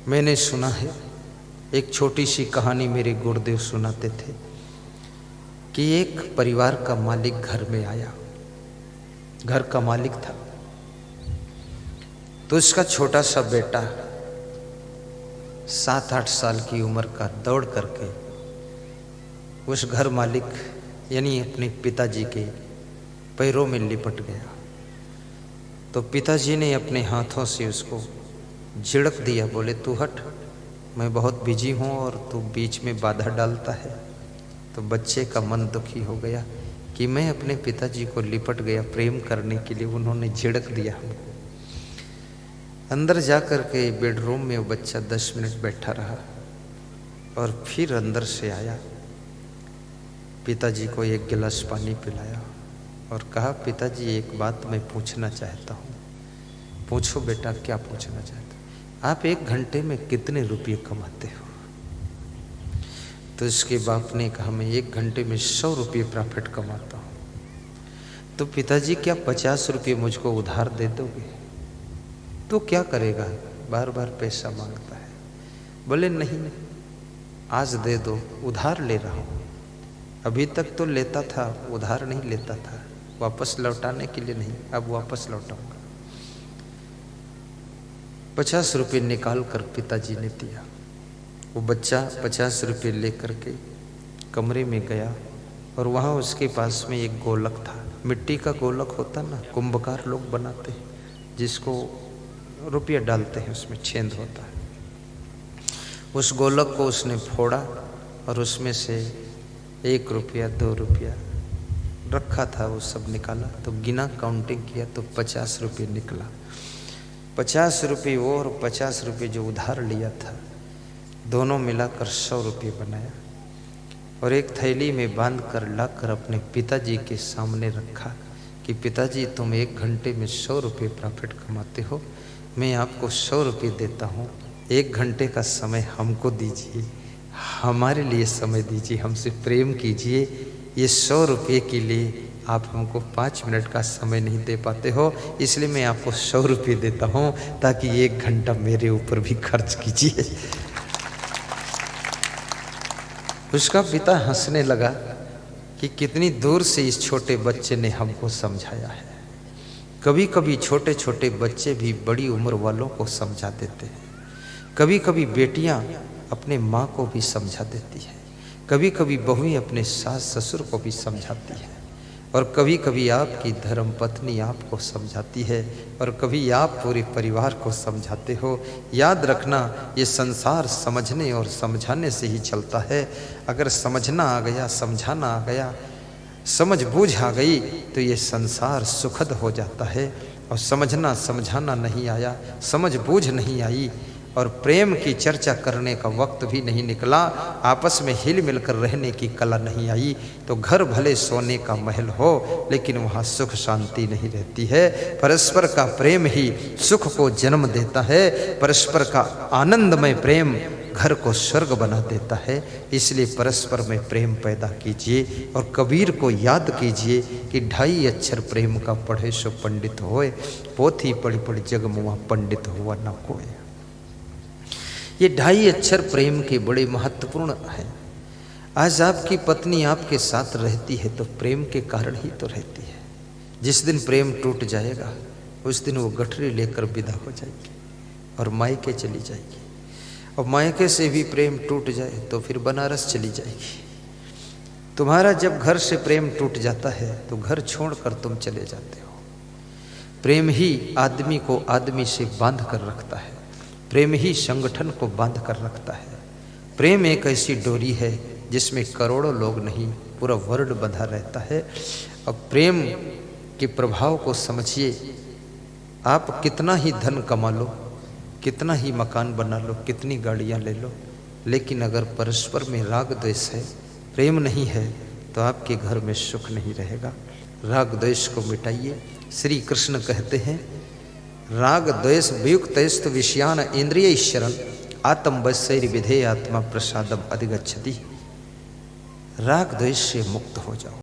मैंने सुना है, एक छोटी सी कहानी मेरे गुरुदेव सुनाते थे कि एक परिवार का मालिक घर में आया। घर का मालिक था तो उसका छोटा सा बेटा 7-8 साल की उम्र का दौड़ करके उस घर मालिक यानी अपने पिताजी के पैरों में लिपट गया। तो पिताजी ने अपने हाथों से उसको झिड़क दिया, बोले तू हट, मैं बहुत बिजी हूँ और तू बीच में बाधा डालता है। तो बच्चे का मन दुखी हो गया कि मैं अपने पिताजी को लिपट गया प्रेम करने के लिए, उन्होंने झिड़क दिया हमको। अंदर जा कर के बेडरूम में वो बच्चा 10 मिनट बैठा रहा और फिर अंदर से आया, पिताजी को एक गिलास पानी पिलाया और कहा, पिताजी एक बात मैं पूछना चाहता हूँ। पूछो बेटा, क्या पूछना चाहते हो? आप 1 घंटे में कितने रुपये कमाते हो? तो इसके बाप ने कहा, मैं 1 घंटे में 100 रुपये प्रॉफिट कमाता हूँ। तो पिताजी क्या 50 रुपये मुझको उधार दे दोगे? तो क्या करेगा, बार बार पैसा मांगता है। बोले नहीं, आज दे दो, उधार ले रहा हूँ। अभी तक तो लेता था, उधार नहीं लेता था, वापस लौटाने के लिए नहीं, अब वापस लौटाऊंगा। 50 रुपये निकाल कर पिताजी ने दिया। वो बच्चा 50 रुपये लेकर के कमरे में गया और वहाँ उसके पास में एक गोलक था। मिट्टी का गोलक होता ना, कुंभकार लोग बनाते हैं, जिसको रुपया डालते हैं, उसमें छेद होता है। उस गोलक को उसने फोड़ा और उसमें से 1 रुपया 2 रुपया रखा था, वो सब निकाला। तो गिना, काउंटिंग किया तो 50 रुपये निकला। 50 रुपये वो और 50 रुपये जो उधार लिया था, दोनों मिलाकर 100 रुपये बनाया और एक थैली में बांध कर लाकर अपने पिताजी के सामने रखा कि पिताजी तुम 1 घंटे में 100 रुपये प्रॉफिट कमाते हो, मैं आपको 100 रुपये देता हूँ। 1 घंटे का समय हमको दीजिए, हमारे लिए समय दीजिए, हमसे प्रेम कीजिए। ये 100 रुपये के लिए आप हमको 5 मिनट का समय नहीं दे पाते हो, इसलिए मैं आपको 100 रुपये देता हूँ ताकि 1 घंटा मेरे ऊपर भी खर्च कीजिए। उसका पिता हंसने लगा कि कितनी दूर से इस छोटे बच्चे ने हमको समझाया है। कभी कभी छोटे छोटे बच्चे भी बड़ी उम्र वालों को समझा देते हैं। कभी कभी बेटियां अपने माँ को भी समझा देती है, कभी कभी बहुएं अपने सास ससुर को भी समझाती है, और कभी कभी आपकी धर्मपत्नी आपको समझाती है, और कभी आप पूरे परिवार को समझाते हो। याद रखना, ये संसार समझने और समझाने से ही चलता है। अगर समझना आ गया, समझाना आ गया, समझ बूझ आ गई तो ये संसार सुखद हो जाता है। और समझना समझाना नहीं आया, समझ बूझ नहीं आई और प्रेम की चर्चा करने का वक्त भी नहीं निकला, आपस में हिल मिलकर रहने की कला नहीं आई, तो घर भले सोने का महल हो लेकिन वहाँ सुख शांति नहीं रहती है। परस्पर का प्रेम ही सुख को जन्म देता है। परस्पर का आनंदमय प्रेम घर को स्वर्ग बना देता है। इसलिए परस्पर में प्रेम पैदा कीजिए और कबीर को याद कीजिए कि 2.5 अक्षर प्रेम का पढ़े सो पंडित होए, पोथी पढ़ी पढ़ी जग मुआ पंडित हुआ न कोई। ये 2.5 अक्षर प्रेम के बड़े महत्वपूर्ण हैं। आज आपकी पत्नी आपके साथ रहती है तो प्रेम के कारण ही तो रहती है। जिस दिन प्रेम टूट जाएगा उस दिन वो गठरी लेकर विदा हो जाएगी और मायके चली जाएगी, और मायके से भी प्रेम टूट जाए तो फिर बनारस चली जाएगी। तुम्हारा जब घर से प्रेम टूट जाता है तो घर छोड़कर तुम चले जाते हो। प्रेम ही आदमी को आदमी से बांध कर रखता है, प्रेम ही संगठन को बांध कर रखता है। प्रेम एक ऐसी डोरी है जिसमें करोड़ों लोग नहीं, पूरा वर्ल्ड बंधा रहता है। अब प्रेम के प्रभाव को समझिए। आप कितना ही धन कमा लो, कितना ही मकान बना लो, कितनी गाड़ियां ले लो, लेकिन अगर परस्पर में राग द्वेष है, प्रेम नहीं है, तो आपके घर में सुख नहीं रहेगा। राग द्वेष को मिटाइए। श्री कृष्ण कहते हैं, राग द्वेष वियुक्तस्तु विषयान इंद्रिय शरण आत्म वैसैर विधेय आत्मा प्रसादम अधिगच्छति। राग द्वेष से मुक्त हो जाओ।